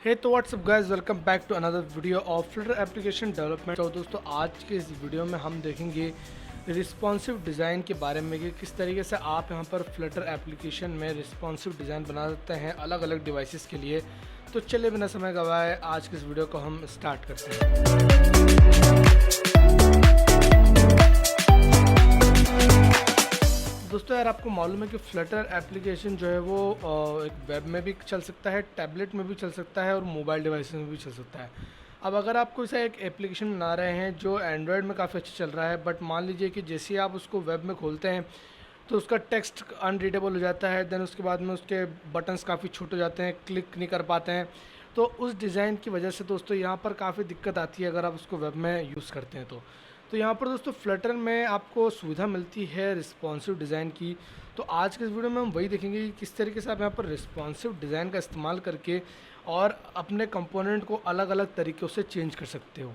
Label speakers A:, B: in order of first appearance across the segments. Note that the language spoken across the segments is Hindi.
A: हे तो what's up guys, welcome back to another video of Flutter application development. तो दोस्तों आज के इस वीडियो में हम देखेंगे रिस्पॉन्सिव डिज़ाइन के बारे में कि किस तरीके से आप यहां पर फ्लटर एप्लीकेशन में रिस्पॉन्सिव डिज़ाइन बना सकते हैं अलग अलग डिवाइसेस के लिए। तो चलिए बिना समय गवाए आज के इस वीडियो को हम स्टार्ट करते हैं। दोस्तों यार, आपको मालूम है कि फ्लटर एप्लीकेशन जो है वो एक वेब में भी चल सकता है, टैबलेट में भी चल सकता है और मोबाइल डिवाइस में भी चल सकता है। अब अगर आप कोई सा एक एप्लीकेशन बना रहे हैं जो एंड्रॉयड में काफ़ी अच्छा चल रहा है, बट मान लीजिए कि जैसे ही आप उसको वेब में खोलते हैं तो उसका टेक्स्ट अनरीडेबल हो जाता है, देन उसके बाद में उसके बटन्स काफ़ी छोटे हो जाते हैं, क्लिक नहीं कर पाते हैं। तो उस डिज़ाइन की वजह से दोस्तों यहाँ पर काफ़ी दिक्कत आती है अगर आप उसको वेब में यूज़ करते हैं तो यहाँ पर दोस्तों फ्लटर में आपको सुविधा मिलती है रिस्पॉन्सिव डिज़ाइन की। तो आज के इस वीडियो में हम वही देखेंगे कि किस तरीके से आप यहाँ पर रिस्पॉन्सिव डिज़ाइन का इस्तेमाल करके और अपने कंपोनेंट को अलग अलग तरीक़ों से चेंज कर सकते हो।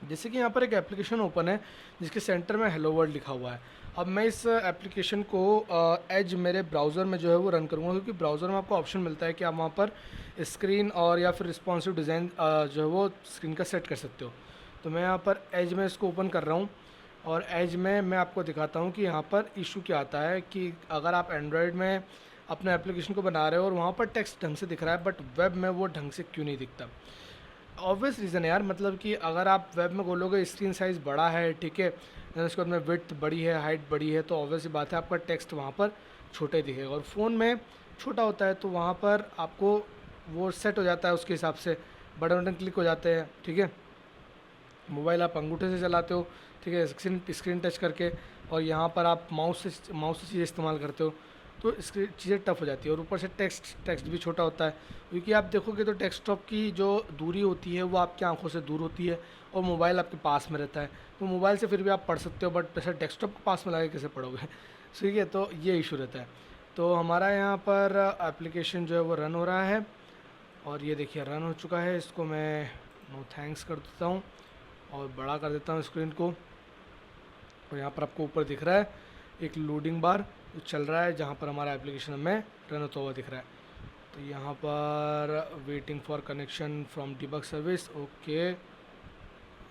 A: जैसे कि यहाँ पर एक एप्लीकेशन ओपन है जिसके सेंटर में हेलो वर्ल्ड लिखा हुआ है। अब मैं इस एप्लीकेशन को एज मेरे ब्राउज़र में जो है वो रन करूँगा, क्योंकि ब्राउज़र में आपको ऑप्शन मिलता है कि आप वहाँ पर स्क्रीन और या फिर रिस्पॉन्सिव डिज़ाइन जो है वो स्क्रीन का सेट कर सकते हो। तो मैं यहाँ पर एज में इसको ओपन कर रहा हूँ और एज में मैं आपको दिखाता हूँ कि यहाँ पर इशू क्या आता है कि अगर आप एंड्रॉयड में अपने एप्लीकेशन को बना रहे हो और वहाँ पर टेक्स्ट ढंग से दिख रहा है बट वेब में वो ढंग से क्यों नहीं दिखता। ऑब्वियस रीज़न है यार, मतलब कि अगर आप वेब में बोलोगे स्क्रीन साइज़ बड़ा है, ठीक है, देन उसके बाद में विड्थ बड़ी है, हाइट बड़ी है, तो ऑब्वियस ही बात है आपका टेक्स्ट वहाँ पर छोटा ही दिखेगा। और फ़ोन में छोटा होता है तो वहाँ पर आपको वो सेट हो जाता है, उसके हिसाब से बटन बटन क्लिक हो जाते हैं, ठीक है। मोबाइल आप अंगूठे से चलाते हो, ठीक है, स्क्रीन टच करके, और यहाँ पर आप माउस से चीज़ें इस्तेमाल करते हो, तो स्क्रीन चीज़ें टफ हो जाती है। और ऊपर से टेक्स्ट भी छोटा होता है, क्योंकि आप देखोगे तो डेस्कटॉप की जो दूरी होती है वो आपकी आंखों से दूर होती है और मोबाइल आपके पास में रहता है। तो मोबाइल से फिर भी आप पढ़ सकते हो, बट ऐसा डेस्कटॉप को पास में लगा के कैसे पढ़ोगे ठीक है, तो ये इशू रहता है। तो हमारा यहाँ पर एप्लीकेशन जो है वो रन हो रहा है और ये देखिए रन हो चुका है। इसको मैं नो थैंक्स कर देता हूँ और बड़ा कर देता हूँ स्क्रीन को। और यहाँ पर आपको ऊपर दिख रहा है एक लोडिंग बार जो चल रहा है, जहाँ पर हमारा एप्लीकेशन हमें रन होता हुआ दिख रहा है। तो यहाँ पर waiting for connection from debug service, okay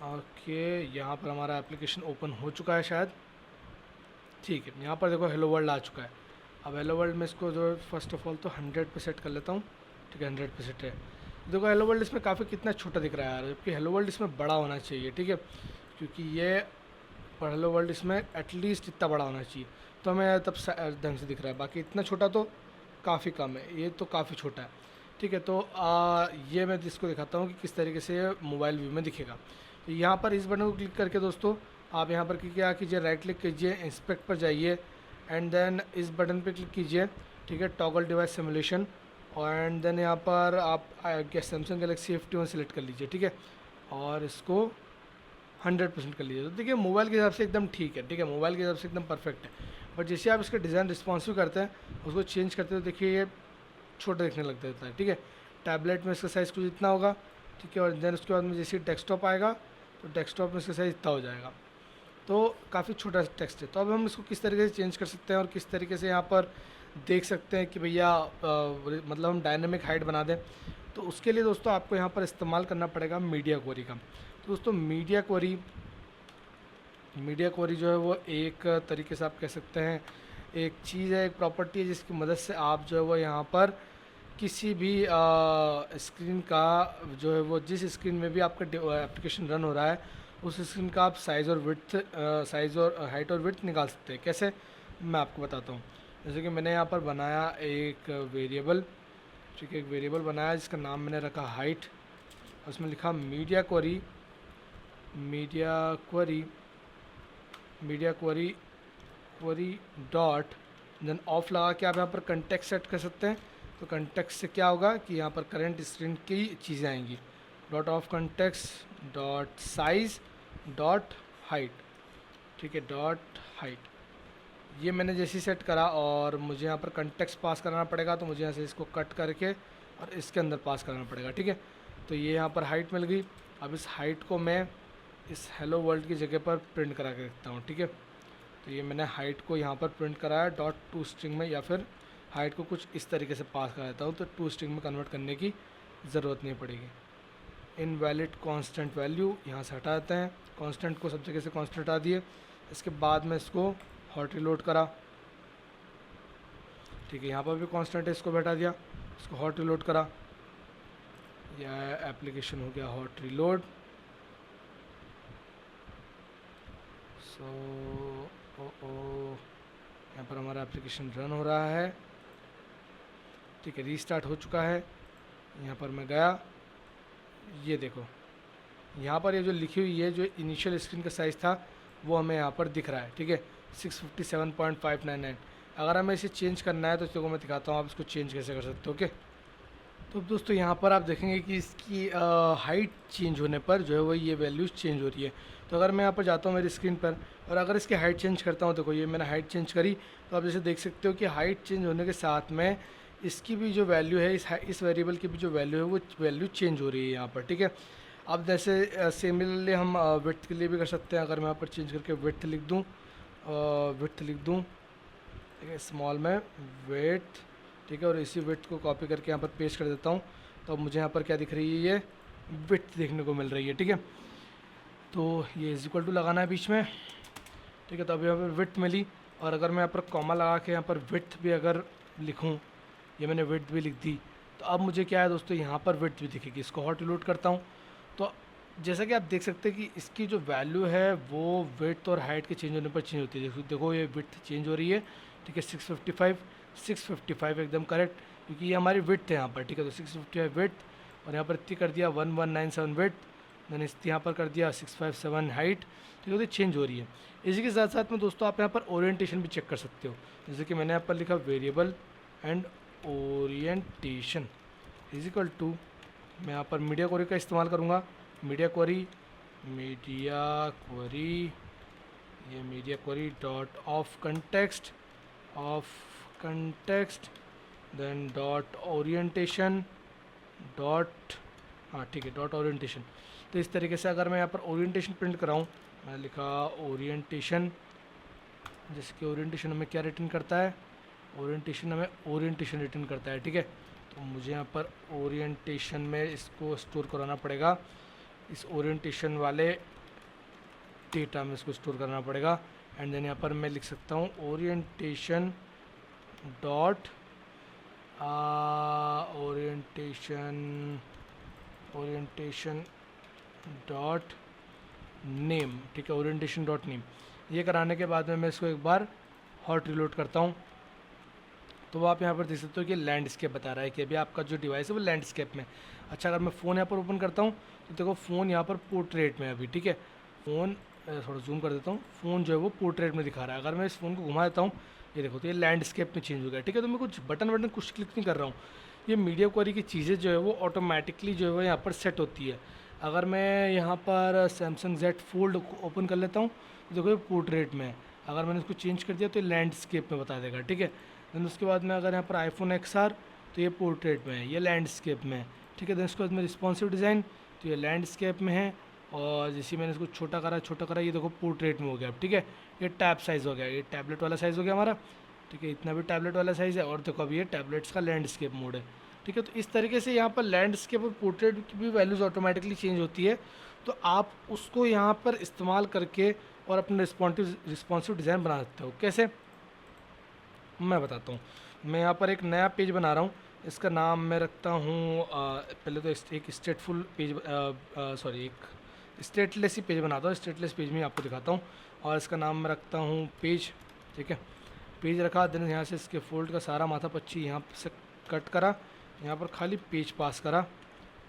A: okay, यहाँ पर हमारा एप्लीकेशन ओपन हो चुका है शायद, ठीक है। यहाँ पर देखो हेलो वर्ल्ड आ चुका है। अब हेलो वर्ल्ड में इसको जो फर्स्ट ऑफ ऑल तो 100 पे सेट कर लेता हूँ, ठीक है, 100 पे सेट है। देखो हेलो वर्ल्ड इसमें काफ़ी कितना छोटा दिख रहा है यार, जबकि हेलो वर्ल्ड इसमें बड़ा होना चाहिए, ठीक है, क्योंकि ये पर हेलो वर्ल्ड इसमें एटलीस्ट इतना बड़ा होना चाहिए, तो हमें तब ढंग से दिख रहा है। बाकी इतना छोटा तो काफ़ी कम है, ये तो काफ़ी छोटा है, ठीक है। तो ये मैं इसको दिखाता हूँ कि किस तरीके से मोबाइल व्यू में दिखेगा। तो यहाँ पर इस बटन को क्लिक करके दोस्तों आप यहाँ पर क्या कीजिए, राइट क्लिक कीजिए, इंस्पेक्ट पर जाइए एंड देन इस बटन पे क्लिक कीजिए, ठीक है, toggle device simulation, and then यहाँ पर आप सैमसंग गैलेक्सी F21 सेलेक्ट कर लीजिए, ठीक है, और इसको 100% कर लीजिए। तो देखिए मोबाइल के हिसाब से एकदम ठीक है, ठीक है, मोबाइल के हिसाब से एकदम परफेक्ट है। बट जैसे आप इसका डिज़ाइन रिस्पॉन्सिव करते हैं, उसको चेंज करते हो, देखिए ये छोटा दिखने लग जाता है, ठीक है। टैबलेट में इसका साइज़ कुछ इतना होगा, ठीक है, और देन उसके बाद में जैसे डेस्कटॉप आएगा तो डेस्कटॉप में इसका साइज़ इतना हो जाएगा, तो काफ़ी छोटा टेक्स्ट है। तो अब हम इसको किस तरीके से चेंज कर सकते हैं और किस तरीके से यहाँ पर देख सकते हैं कि भैया मतलब हम डायनेमिक हाइट बना दें। तो उसके लिए दोस्तों आपको यहाँ पर इस्तेमाल करना पड़ेगा मीडिया क्वेरी का। तो दोस्तों मीडिया क्वेरी जो है वो एक तरीके से आप कह सकते हैं एक चीज़ है, एक प्रॉपर्टी है जिसकी मदद से आप जो है वो यहाँ पर किसी भी स्क्रीन का जो है वो जिस स्क्रीन में भी आपका एप्लीकेशन रन हो रहा है उस स्क्रीन का आप साइज़ और हाइट और विड्थ निकाल सकते हैं। कैसे, मैं आपको बताता हूँ। जैसे कि मैंने यहाँ पर बनाया एक वेरिएबल, ठीक है, एक वेरिएबल बनाया जिसका नाम मैंने रखा हाइट, उसमें लिखा media query dot, then of लगा के आप यहाँ पर कंटेक्स्ट सेट कर सकते हैं। तो कंटेक्स्ट से क्या होगा कि यहाँ पर करंट स्क्रीन की चीज़ें आएंगी, dot of context dot size dot height, ठीक है, डॉट हाइट। ये मैंने जैसे सेट करा और मुझे यहाँ पर कंटेक्स्ट पास कराना पड़ेगा, तो मुझे यहाँ से इसको कट करके और इसके अंदर पास कराना पड़ेगा, ठीक है। तो ये यहाँ पर हाइट मिल गई। अब इस हाइट को मैं इस हेलो वर्ल्ड की जगह पर प्रिंट करा के रखता हूँ, ठीक है। तो ये मैंने हाइट को यहाँ पर प्रिंट कराया डॉट टू स्ट्रिंग में, या फिर हाइट को कुछ इस तरीके से पास करा देता हूँ, तो टू स्ट्रिंग में कन्वर्ट करने की ज़रूरत नहीं पड़ेगी। इनवैलिड कांस्टेंट वैल्यू यहाँ से हटा देते हैं, कांस्टेंट को सब जगह से कांस्टेंट हटा दिए। इसके बाद में इसको हॉट रिलोड करा, ठीक है, यहाँ पर भी कांस्टेंट है, इसको भी हटा दिया, इसको हॉट रिलोड करा, यह एप्लीकेशन हो गया हॉट रिलोड। सो यहाँ पर हमारा एप्लीकेशन रन हो रहा है, ठीक है, रीस्टार्ट हो चुका है। यहाँ पर मैं गया, ये देखो यहाँ पर ये जो लिखी हुई है, जो इनिशियल स्क्रीन का साइज़ था वो हमें यहाँ पर दिख रहा है, ठीक है, 657.599। अगर हमें इसे चेंज करना है तो इसको मैं दिखाता हूँ आप इसको चेंज कैसे कर सकते हो। ओके, तो दोस्तों यहाँ पर आप देखेंगे कि इसकी हाइट चेंज होने पर जो है वो ये वैल्यूज़ चेंज हो रही है। तो अगर मैं यहाँ पर जाता हूँ मेरी स्क्रीन पर और अगर इसकी हाइट चेंज करता हूँ, देखो ये मैंने हाइट चेंज करी, तो आप जैसे देख सकते हो कि हाइट चेंज होने के साथ में इसकी भी जो वैल्यू है, इस वेरिएबल की भी जो वैल्यू है वो वैल्यू चेंज हो रही है यहाँ पर, ठीक है। अब जैसे सिमिलरली हम विड्थ के लिए भी कर सकते हैं। अगर मैं यहाँ पर चेंज करके विड्थ लिख दूँ, ठीक है, स्मॉल में विड्थ, ठीक है, और इसी विड्थ को कॉपी करके यहाँ पर पेस्ट कर देता हूँ, तो अब मुझे यहाँ पर क्या दिख रही है, ये विड्थ देखने को मिल रही है, ठीक है। तो ये इज इक्वल टू लगाना है बीच में, ठीक है, तो अब यहाँ पर विड्थ मिली। और अगर मैं यहाँ पर कॉमा लगा के यहाँ पर विड्थ भी अगर लिखूँ, ये मैंने विड्थ भी लिख दी, तो अब मुझे क्या है दोस्तों, यहाँ पर विड्थ भी दिखेगी। इसको हॉट रिलोड करता हूँ, तो जैसा कि आप देख सकते हैं कि इसकी जो वैल्यू है वो विड्थ और हाइट के चेंज होने पर चेंज होती है। देखो ये विड्थ चेंज हो रही है, ठीक है, 655 एकदम करेक्ट, क्योंकि ये हमारी विड्थ है यहाँ पर, ठीक है। तो 655 विड्थ, और यहाँ पर इतनी कर दिया 1197 विड्थ, मैंने यहाँ पर कर दिया 657 हाइट, ठीक है, तो चेंज हो रही है। इसी के साथ साथ में दोस्तों आप यहाँ पर ओरिएंटेशन भी चेक कर सकते हो। जैसे कि मैंने यहाँ पर लिखा variable and orientation is equal to, मैं यहाँ पर मीडिया क्वेरी का इस्तेमाल करूँगा, मीडिया क्वेरी, ये media query dot of context then dot orientation dot, हाँ ठीक है, डॉट ओरिएंटेशन। तो इस तरीके से अगर मैं यहाँ पर ओरिएंटेशन प्रिंट कराऊँ, मैंने लिखा ओरिएंटेशन, जैसे कि ओरिएंटेशन हमें क्या रिटर्न करता है, ओरिएंटेशन हमें ओरिएंटेशन रिटर्न करता है, ठीक है। तो मुझे यहाँ पर ओरिएंटेशन में इसको स्टोर कराना पड़ेगा, इस ओरिएंटेशन वाले डेटा में इसको स्टोर करना पड़ेगा। एंड देन यहाँ पर मैं लिख सकता हूँ orientation dot orientation dot name, ठीक है, ओरिएंटेशन डॉट नेम। ये कराने के बाद में मैं इसको एक बार हॉट रिलोड करता हूँ, तो आप यहाँ पर देख सकते हो कि लैंडस्केप बता रहा है कि अभी आपका जो डिवाइस है वो लैंडस्केप में। अच्छा, अगर मैं फ़ोन यहाँ पर ओपन करता हूँ तो देखो फ़ोन यहाँ पर पोर्ट्रेट में है अभी, ठीक है। फ़ोन थोड़ा जूम कर देता हूँ, फ़ोन जो है वो पोर्ट्रेट में दिखा रहा है। अगर मैं इस फ़ोन को घुमा देता हूँ, ये देखो, तो ये लैंडस्केप में चेंज हो गया, ठीक है। तो मैं कुछ बटन कुछ क्लिक नहीं कर रहा हूँ, ये मीडिया क्वेरी की चीज़ें जो है वो ऑटोमेटिकली जो है वो यहाँ पर सेट होती है। अगर मैं यहाँ पर सैमसंग जेड फोल्ड ओपन कर लेता हूँ तो देखो ये पोर्ट्रेट में है। अगर मैंने इसको चेंज कर दिया तो ये लैंडस्केप में बता देगा, ठीक है। देन उसके बाद में अगर यहाँ पर आईफोन XR, तो ये पोर्ट्रेट में है, ये लैंडस्केप में है, ठीक है। देन उसके बाद में रिस्पॉन्सिव डिज़ाइन, तो ये लैंडस्केप में है। और जैसे मैंने इसको छोटा करा, ये देखो पोर्ट्रेट में हो गया, ठीक है। ये टैब साइज़ हो गया, ये टैबलेट वाला साइज़ हो गया हमारा, ठीक है, इतना भी टैबलेट वाला साइज़ है। और देखो अभी ये टैबलेट्स का लैंडस्केप मोड है, ठीक है। तो इस तरीके से यहाँ पर लैंडस्केप और पोर्ट्रेट की भी वैल्यूज़ ऑटोमेटिकली चेंज होती है। तो आप उसको यहाँ पर इस्तेमाल करके और अपना रिस्पॉन्सिव डिज़ाइन बना सकते हो। कैसे, मैं बताता हूँ। मैं यहाँ पर एक नया पेज बना रहा हूँ, इसका नाम मैं रखता हूँ पहले तो एक स्टेटफुल पेज, एक स्टेटलेस ही पेज बनाता हूँ। स्टेटलेस पेज में आपको दिखाता हूँ, और इसका नाम मैं रखता हूँ पेज, ठीक है। पेज रखा, देन यहाँ से इसके फोल्ड का सारा माथा पच्ची यहाँ से कट करा, यहाँ पर खाली पेज पास करा,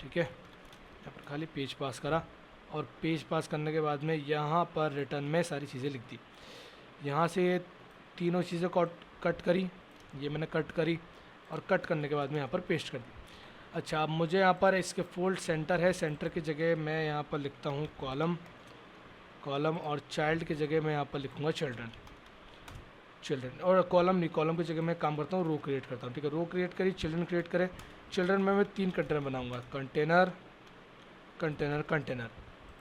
A: ठीक है, यहाँ पर खाली पेज पास करा। और पेज पास करने के बाद में यहाँ पर रिटर्न में सारी चीज़ें लिख दी। यहाँ से तीनों चीज़ें कट करी, ये मैंने कट करी, और कट करने के बाद में यहाँ पर पेस्ट कर दी। अच्छा, अब मुझे यहाँ पर इसके फोल्ड सेंटर है, सेंटर की जगह मैं यहाँ पर लिखता हूँ कॉलम, और चाइल्ड की जगह मैं यहाँ पर लिखूँगा चिल्ड्रन। और कॉलम की जगह मैं काम करता हूँ रो क्रिएट करता हूँ, ठीक है। रो क्रिएट करी, चिल्ड्रन क्रिएट करे। चिल्ड्रन में मैं 3 कंटेनर बनाऊँगा, कंटेनर।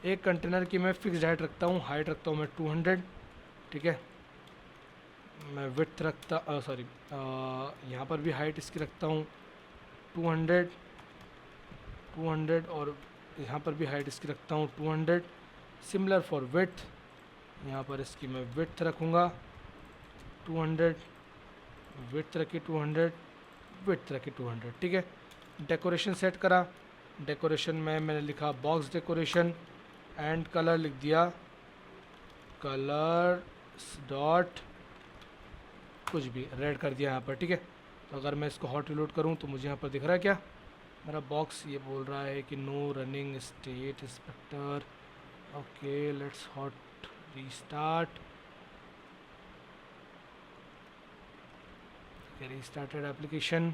A: एक कंटेनर की मैं फिक्स्ड हाइट रखता हूँ, मैं 200, ठीक है। मैं विड्थ रखता यहाँ पर भी हाइट इसकी रखता हूँ 200, 200 और यहाँ पर भी हाइट इसकी रखता हूँ 200। सिमिलर फॉर विड्थ, यहाँ पर इसकी मैं विड्थ रखूँगा 200, विड्थ रखी 200, विड्थ रखी 200। ठीक है, डेकोरेशन सेट करा। डेकोरेशन में मैंने लिखा बॉक्स डेकोरेशन एंड कलर लिख दिया कलर डॉट कुछ भी रेड कर दिया यहाँ पर। ठीक है, तो अगर मैं इसको हॉट रिलोड करूँ तो मुझे यहाँ पर दिख रहा है क्या, मेरा बॉक्स ये बोल रहा है कि no running state inspector. Okay, let's hot restart. Restarted application.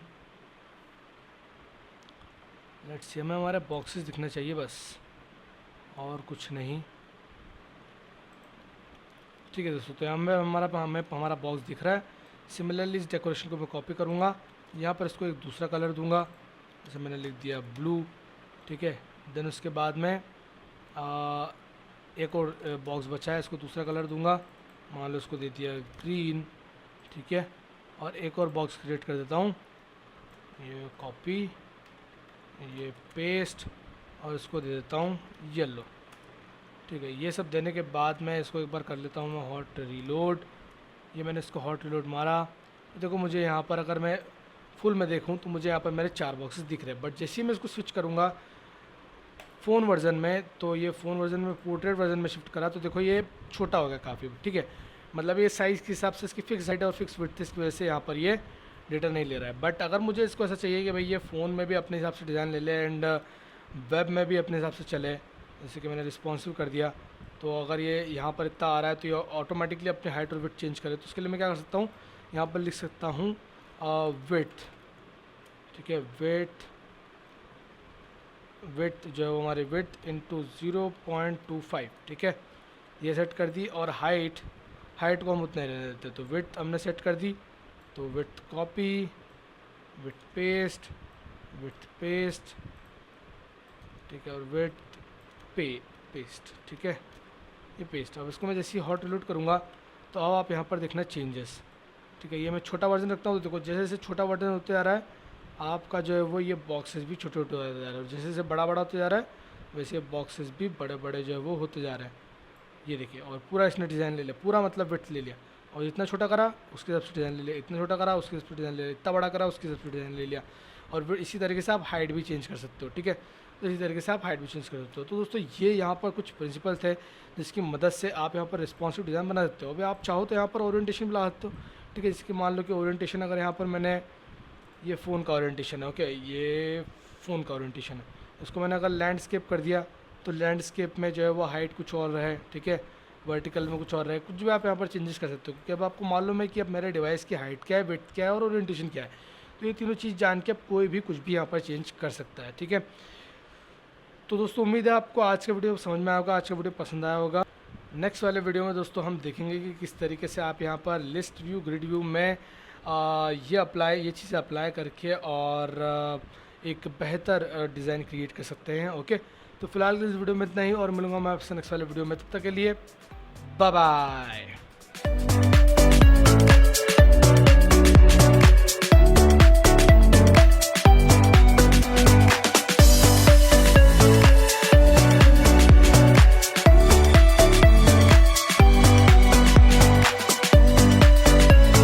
A: Let's see, हमें हमारे बॉक्सेस दिखना चाहिए बस, और कुछ नहीं। ठीक है दोस्तों, तो हमें हमारा बॉक्स दिख रहा है। सिमिलरली इस डेकोरेशन को मैं कॉपी करूँगा, यहाँ पर इसको एक दूसरा कलर दूंगा, जैसे मैंने लिख दिया ब्लू। ठीक है, देन उसके बाद में एक और बॉक्स बचा है, इसको दूसरा कलर दूंगा, मान लो इसको दे दिया ग्रीन। ठीक है, और एक और बॉक्स क्रिएट कर देता हूँ, ये कॉपी, ये पेस्ट, और इसको दे देता हूँ येलो। ठीक है, ये सब देने के बाद मैं इसको एक बार कर लेता हूँ मैं हॉट रीलोड। ये मैंने इसको हॉट रीलोड मारा, देखो मुझे यहाँ पर अगर मैं फुल में देखूँ तो मुझे यहाँ पर मेरे 4 बॉक्सेस दिख रहे हैं। बट जैसे ही मैं इसको स्विच करूँगा फ़ोन वर्जन में, तो ये फ़ोन वर्जन में पोर्ट्रेट वर्जन में शिफ्ट करा तो देखो ये छोटा हो गया काफ़ी। ठीक है, मतलब ये साइज़ के हिसाब से इसकी फिक्स हाइट और फिक्स विड्थ की वजह से यहाँ पर ये डेटा नहीं ले रहा है। बट अगर मुझे इसको ऐसा चाहिए कि भाई ये फ़ोन में भी अपने हिसाब से डिज़ाइन ले ले एंड वेब में भी अपने हिसाब से चले, जैसे कि मैंने रिस्पॉन्सिव कर दिया, तो अगर ये यहाँ पर इतना आ रहा है तो ये ऑटोमेटिकली अपने हाइट और विड्थ चेंज करे, तो उसके लिए मैं क्या कर सकता हूँ, यहाँ पर लिख सकता हूँ विड्थ। ठीक है, विड्थ जो है हमारी विड्थ इंटू 0.25। ठीक है, ये सेट कर दी। और हाइट को हम उतना ही रहने देते, तो विड्थ हमने सेट कर दी, तो विड्थ कॉपी, विड्थ पेस्ट। ठीक है, और विड्थ पेस्ट। ठीक है, ये पेस्ट। अब इसको मैं जैसे ही हॉट रिलोड करूँगा तो अब आप यहाँ पर देखना चेंजेस। ठीक है, ये मैं छोटा वर्जन रखता हूँ, तो देखो जैसे जैसे छोटा वर्जन होते जा रहा है आपका जो है वो ये बॉक्सेस भी छोटे छोटे होते जा रहे हैं, और जैसे जैसे बड़ा होते जा रहा है वैसे बॉक्सेस भी बड़े बड़े जो है वो होते जा रहे हैं। ये देखिए, और पूरा इसने डिज़ाइन ले लिया, पूरा मतलब विड्थ ले लिया, और जितना छोटा करा उसके हिसाब से डिज़ाइन ले लिया, इतना छोटा करा उसके हिसाब से डिज़ाइन ले लिया, इतना बड़ा करा उसके हिसाब से डिज़ाइन ले लिया। और फिर इसी तरीके से आप हाइट भी चेंज कर सकते हो। ठीक है, तो इसी तरीके से आप हाइट भी चेंज कर सकते हो। तो दोस्तों ये यहाँ पर कुछ प्रिंसिपल थे जिसकी मदद से आप यहाँ पर रिस्पॉन्सिव डिज़ाइन बना सकते हो। अभी आप चाहो तो यहाँ पर ओरिएंटेशन भी ला सकते हो। ठीक है, जिसके मान लो कि ओरिएंटेशन अगर यहाँ पर मैंने ये फ़ोन का ओरिएंटेशन है, ओके, ये फ़ोन का ओरिएंटेशन है, इसको मैंने अगर लैंडस्केप कर दिया तो लैंडस्केप में जो है वो हाइट कुछ और रहे। ठीक है, वर्टिकल में कुछ और रहे, कुछ भी आप यहाँ पर चेंजेस कर सकते हो, क्योंकि अब आपको मालूम है कि अब मेरे डिवाइस की हाइट क्या है, विड्थ क्या है और ओरिएंटेशन क्या है। तो ये तीनों चीज़ जान के अब कोई भी कुछ भी यहाँ पर चेंज कर सकता है। ठीक है, तो दोस्तों उम्मीद है आपको आज का वीडियो समझ में आया होगा, आज का वीडियो पसंद आया होगा। नेक्स्ट वाले वीडियो में दोस्तों हम देखेंगे कि किस तरीके से आप यहाँ पर लिस्ट व्यू, ग्रिड व्यू में ये चीज़ें अप्लाई करके और एक बेहतर डिज़ाइन क्रिएट कर सकते हैं। ओके, तो फिलहाल इस वीडियो में इतना ही, और मिलूंगा मैं आपसे नेक्स्ट वाले वीडियो में। तब तक के लिए बाय बाय।